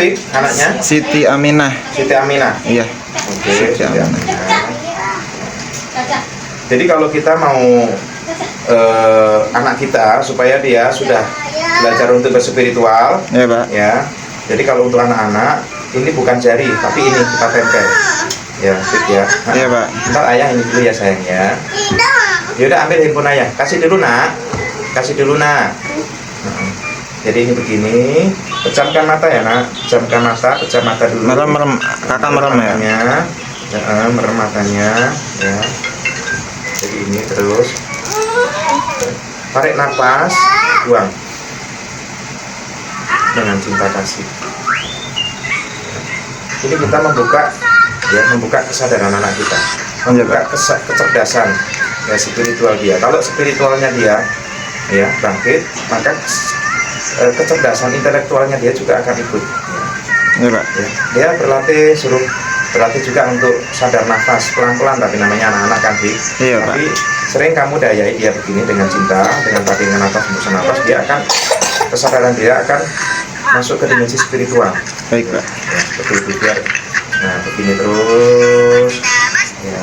Fik anaknya? Siti Aminah. Siti Aminah. Iya. Oke, Siti Siti Aminah. Aminah. Jadi kalau kita mau anak kita supaya dia sudah belajar untuk berspiritual, Iya, Pak. ya. Jadi kalau untuk anak-anak ini bukan jari, tapi ini kita tempel. Ya, Fik ya. Iya, Pak. Ntar ayah ini dulu ya sayang ya. Yaudah ambil handphone ayah, kasih dulu nak. Kasih dulu nak. Jadi ini begini, pejamkan mata ya nak, pejam mata dulu. Merem, kakak merem ya. Matanya, merem matanya, ya. Jadi ini terus, tarik nafas, buang dengan cinta kasih. Ini kita membuka kesadaran anak kita, membuka kecerdasan ya spiritual dia. Kalau spiritualnya dia ya bangkit, maka kecerdasan intelektualnya dia juga akan ikut. Iya, Pak. Ya, dia berlatih juga untuk sadar nafas pelan-pelan, tapi namanya anak-anak kan Fik. Iya, Pak. Tapi sering kamu dayai dia begini dengan cinta, dengan tarik nafas hembuskan nafas, dia akan kesadaran dia akan masuk ke dimensi spiritual. Baik, Pak. Ya, seperti itu biar. Nah, begini terus. Ya.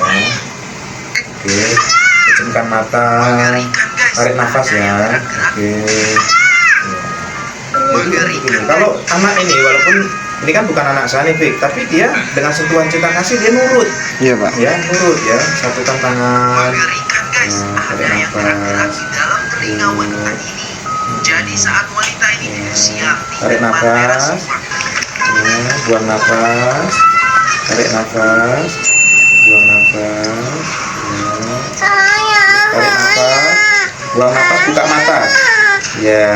Oke. Pejamkan mata, tarik nafas ya. Oke. Begini. Kalau anak ini walaupun ini kan bukan anak saya nih Fik, tapi dia dengan sentuhan cinta kasih dia nurut. Iya, Pak. Ya, nurut ya. Satukan tangan. Tarik nafas. Jadi saat wanita ini berusia Tarik nafas. Ya, buang nafas. Tarik nafas. Buang nafas. Ya. Tarik nafas. Buang nafas, buka mata. Ya.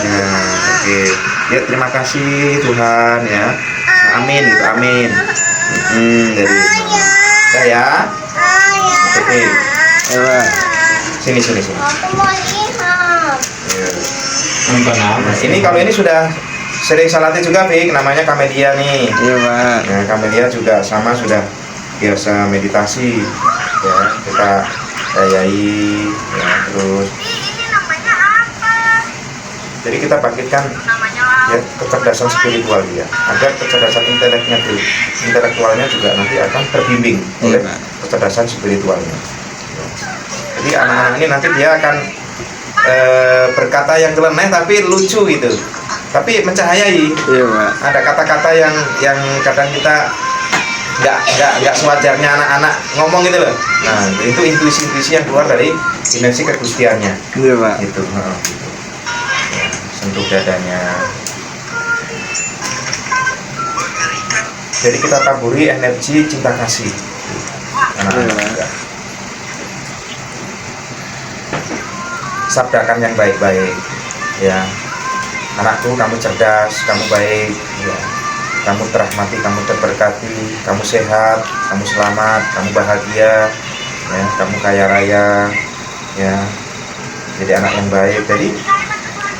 Ya, oke. Ya, terima kasih Tuhan ya. Nah, amin gitu, amin. Jadi udah ya. Oke. Iya, Pak. Sini. Aku mau lihat. Nah, ini kalau ini sudah sering salati juga Fik, namanya Kamelia nih. Iya, Pak. Nah, Kamelia juga sama sudah biasa meditasi ya, kita dayai ya, terus Ini namanya apa? jadi kita bangkitkan ya kecerdasan spiritual dia agar kecerdasan intelektualnya juga nanti akan terbimbing oleh Iya, Pak. kecerdasan spiritualnya. Jadi anak-anak ini nanti dia akan berkata yang nyeleneh tapi lucu gitu, tapi mencahayai. Iya, Pak. Ada kata-kata yang kadang kita nggak sewajarnya anak-anak ngomong gitu loh. Nah, itu intuisi yang keluar dari dimensi kegustiannya. Iya, Pak. Gitu. Gitu. Ya, sentuh dadanya. Jadi kita taburi energi cinta kasih anak-anak Iya. juga. Sabdakan yang baik-baik ya, anakku kamu cerdas, kamu baik ya, kamu terahmati, kamu terberkati, kamu sehat, kamu selamat, kamu bahagia ya, kamu kaya raya ya, jadi anak yang baik. Jadi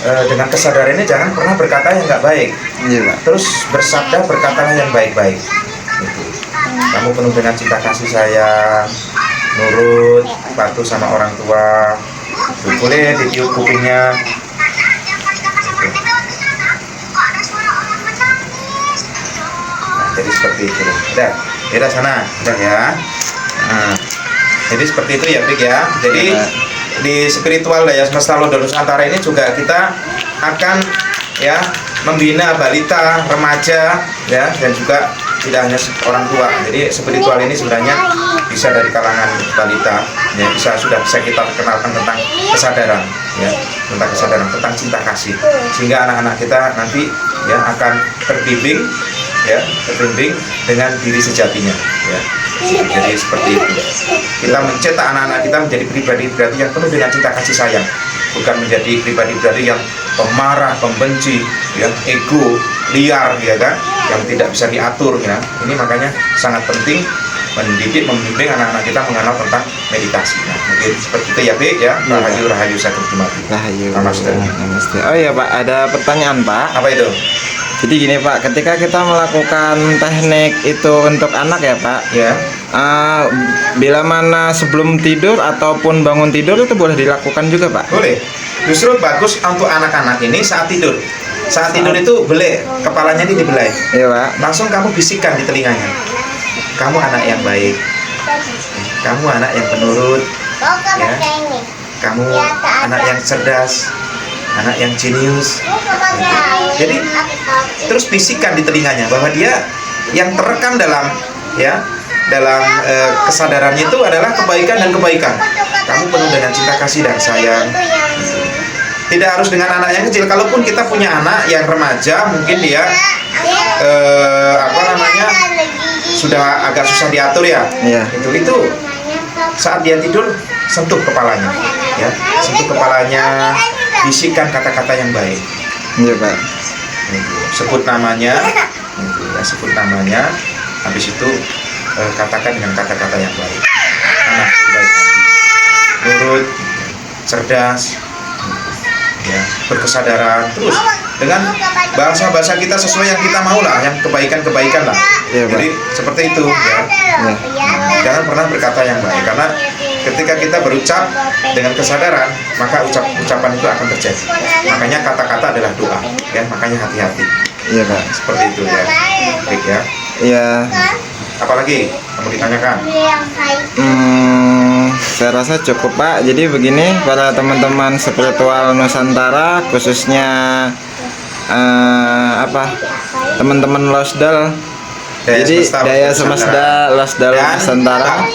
dengan kesadaran ini jangan pernah berkata yang nggak baik. Iya, Pak. Terus bersabda berkatalah yang baik-baik gitu. Kamu penuh dengan cinta kasih sayang, nurut, patuh sama orang tua. Tuh, boleh ditiup kupingnya. Nah, jadi seperti itu. Udah sana, udah ya. Nah, jadi seperti itu ya, Bik ya. Jadi di spiritual Daya Semesta Londo Nusantara ini juga kita akan ya membina balita, remaja ya, dan juga tidak hanya orang tua. Jadi spiritual ini sebenarnya bisa dari kalangan balita ya, sudah bisa kita perkenalkan tentang kesadaran ya, tentang cinta kasih, sehingga anak-anak kita nanti ya akan terbimbing dengan diri sejatinya ya. Jadi seperti itu kita mencetak anak-anak kita menjadi pribadi-pribadi yang penuh dengan cinta kasih sayang, bukan menjadi pribadi-pribadi yang pemarah, pembenci ya, ego, liar ya kan, yang tidak bisa diatur ya. Ini makanya sangat penting mendidik, membimbing anak-anak kita mengenal tentang meditasi. Nah, mungkin seperti itu ya, Bik ya. Rahayu Sakur Jumati. Rahayu. Namaste. Namaste. Oh iya, Pak, ada pertanyaan, Pak. Apa itu? Jadi gini, Pak, ketika kita melakukan teknik itu untuk anak ya, Pak, Ya. bila mana sebelum tidur ataupun bangun tidur itu boleh dilakukan juga, Pak? Boleh. Justru bagus untuk anak-anak ini saat tidur. saat tidur itu belai, kepalanya ini dibelai. Iya Pak. Langsung kamu bisikkan di telinganya. Kamu anak yang baik. Kamu anak yang penurut. Ya. Kamu anak yang cerdas, anak yang jenius. Jadi terus bisikkan di telinganya bahwa dia yang terekam dalam kesadarannya itu adalah kebaikan dan kebaikan. Kamu penuh dengan cinta kasih dan sayang. Tidak harus dengan anak yang kecil. Kalaupun kita punya anak yang remaja, mungkin dia sudah agak susah diatur ya. Iya. Itu saat dia tidur, sentuh kepalanya, ya, sentuh kepalanya, bisikkan kata-kata yang baik. Iya Pak. Sebut namanya, sebut namanya. Habis itu katakan dengan kata-kata yang baik. Anak baik hati, nurut, cerdas, ya, berkesadaran, terus dengan bahasa-bahasa kita sesuai yang kita mau lah, yang kebaikan-kebaikan lah. Iya, Pak. Jadi seperti itu ya. Jangan pernah berkata yang baik, karena ketika kita berucap dengan kesadaran, maka ucapan itu akan terjadi. Makanya kata-kata adalah doa, ya. Makanya hati-hati. Iya Pak. Seperti itu ya. Baik ya. Iya. Apalagi kamu ditanyakan? Saya rasa cukup Pak. Jadi begini, para teman-teman spiritual Nusantara, khususnya teman-teman Losdal. Jadi Daya Semesta Losdal Nusantara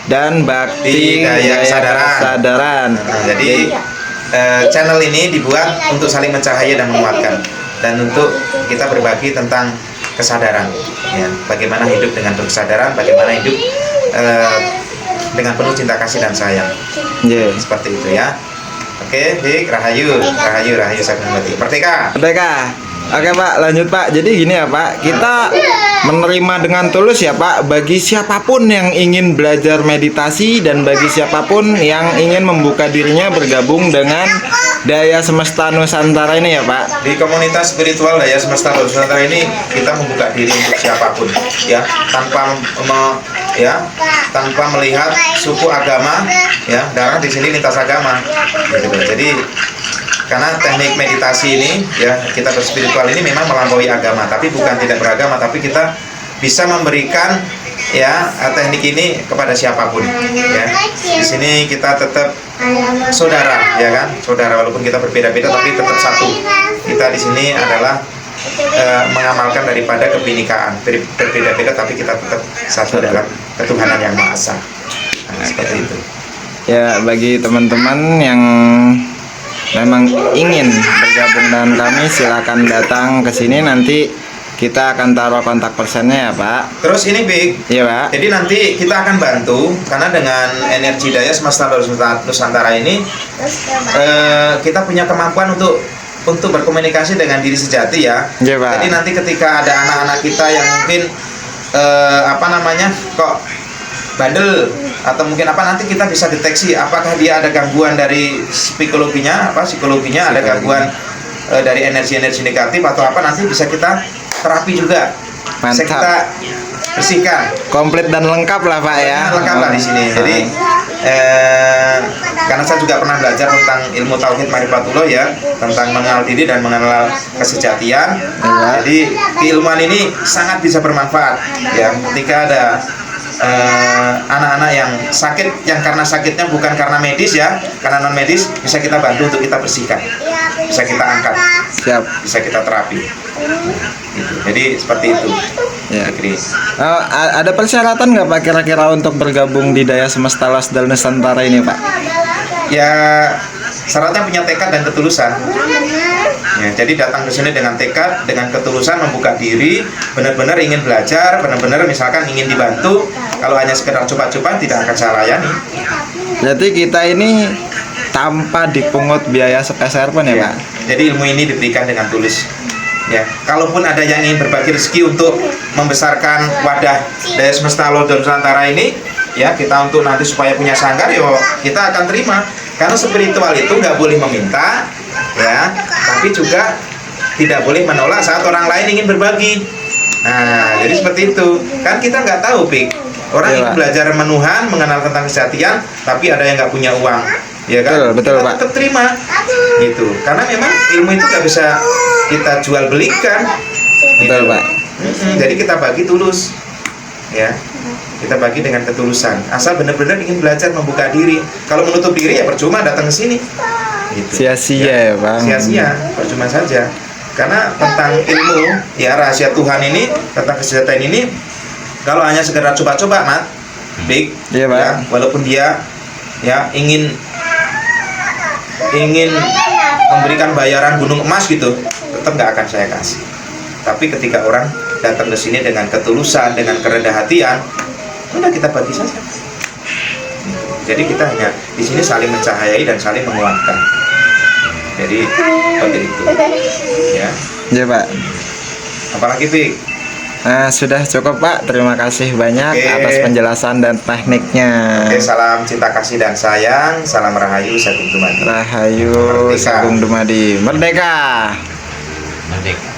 dan Bakti Daya Kesadaran. Nah, jadi channel ini dibuat untuk saling mencahaya dan menguatkan, dan untuk kita berbagi tentang kesadaran, ya, bagaimana hidup dengan berkesadaran, bagaimana hidup dengan penuh cinta kasih dan sayang. Yeah. Seperti itu ya. Oke, baik. Rahayu Sagnamati. Merdeka. Oke Pak, lanjut Pak. Jadi gini ya Pak, kita menerima dengan tulus ya Pak, bagi siapapun yang ingin belajar meditasi dan bagi siapapun yang ingin membuka dirinya bergabung dengan Daya Semesta Nusantara ini ya Pak. Di komunitas spiritual Daya Semesta Nusantara ini kita membuka diri untuk siapapun, ya, tanpa melihat suku, agama, ya, karena di sini lintas agama. Jadi karena teknik meditasi ini, ya, kita berspiritual ini memang melampaui agama, tapi bukan tidak beragama, tapi kita bisa memberikan, ya, teknik ini kepada siapapun, ya. Di sini kita tetap saudara, ya kan, saudara, walaupun kita berbeda-beda tapi tetap satu. Kita di sini adalah mengamalkan daripada kebinekaan, berbeda-beda tapi kita tetap satu dalam ketuhanan yang Maha Esa. Nah, seperti itu. Ya, bagi teman-teman yang memang ingin bergabung dengan kami, silakan datang ke sini, nanti kita akan taruh kontak personnya ya Pak. Terus ini Big, Iya Pak. jadi nanti kita akan bantu, karena dengan energi Daya Semesta Nusantara ini kita punya kemampuan untuk berkomunikasi dengan diri sejati ya. Iya Pak. Jadi nanti ketika ada anak-anak kita yang mungkin kok bandel atau mungkin nanti kita bisa deteksi apakah dia ada gangguan dari psikologinya, ada gangguan dari energi-energi negatif atau nanti bisa kita terapi juga. Bisa Mantap. kita bersihkan. Komplit dan lengkap lah Pak ya. Lengkap lah di sini. Jadi karena saya juga pernah belajar tentang ilmu tauhid marifatullah, ya, tentang mengenal diri dan mengenal kesejatian. Ya. Jadi keilmuan ini sangat bisa bermanfaat, ya, ketika ada anak-anak yang sakit, yang karena sakitnya bukan karena medis, ya, karena non medis, bisa kita bantu untuk kita bersihkan, bisa kita angkat, Siap. bisa kita terapi. Gitu. Jadi seperti itu. Ya. Chris. Ada persyaratan nggak Pak kira-kira untuk bergabung di Daya Semesta Losdal Nusantara ini Pak? Ya, syaratnya punya tekad dan ketulusan. Ya, jadi datang ke sini dengan tekad, dengan ketulusan, membuka diri, benar-benar ingin belajar, benar-benar misalkan ingin dibantu. Kalau hanya sekedar coba-coba, tidak akan saya layani. Berarti kita ini tanpa dipungut biaya sepeser pun ya Pak? Jadi ilmu ini diberikan dengan tulus. Ya, kalaupun ada yang ingin berbagi rezeki untuk membesarkan wadah Daya Semesta Losdal Nusantara ini, ya, kita untuk nanti supaya punya sanggar, yo, kita akan terima. Karena spiritual itu nggak boleh meminta, ya, tapi juga tidak boleh menolak saat orang lain ingin berbagi. Nah, jadi seperti itu. Kan kita nggak tahu, Pik. Orang Iya, ingin Pak. belajar menuhan, mengenal tentang kesejatian, tapi ada yang nggak punya uang. ya kan? Betul, Kita Pak. tetap terima, gitu. Karena memang ilmu itu nggak bisa kita jual belikan. Betul, Pak. Jadi kita bagi tulus, ya. Kita bagi dengan ketulusan. Asal benar-benar ingin belajar membuka diri. Kalau menutup diri ya percuma datang ke sini. Gitu. Sia-sia ya, Pak. Sia-sia, percuma saja. Karena tentang ilmu, ya rahasia Tuhan ini, tentang kesehatan ini, kalau hanya sekedar coba-coba, Mat, Big, Iya, Pak. ya, walaupun dia ya ingin memberikan bayaran gunung emas gitu, tetap nggak akan saya kasih. Tapi ketika orang datang ke sini dengan ketulusan, dengan kerendah hatian, udah kita bagi saja. Jadi kita hanya di sini saling mencahayai dan saling menguatkan. Jadi seperti itu, ya. Iya, Pak. Apalagi Pik? Nah, sudah cukup, Pak. Terima kasih banyak Oke. atas penjelasan dan tekniknya. Oke, salam cinta kasih dan sayang, salam rahayu, sagung dumadi. Rahayu Merdeka. Sagung Dumadi Merdeka. Merdeka.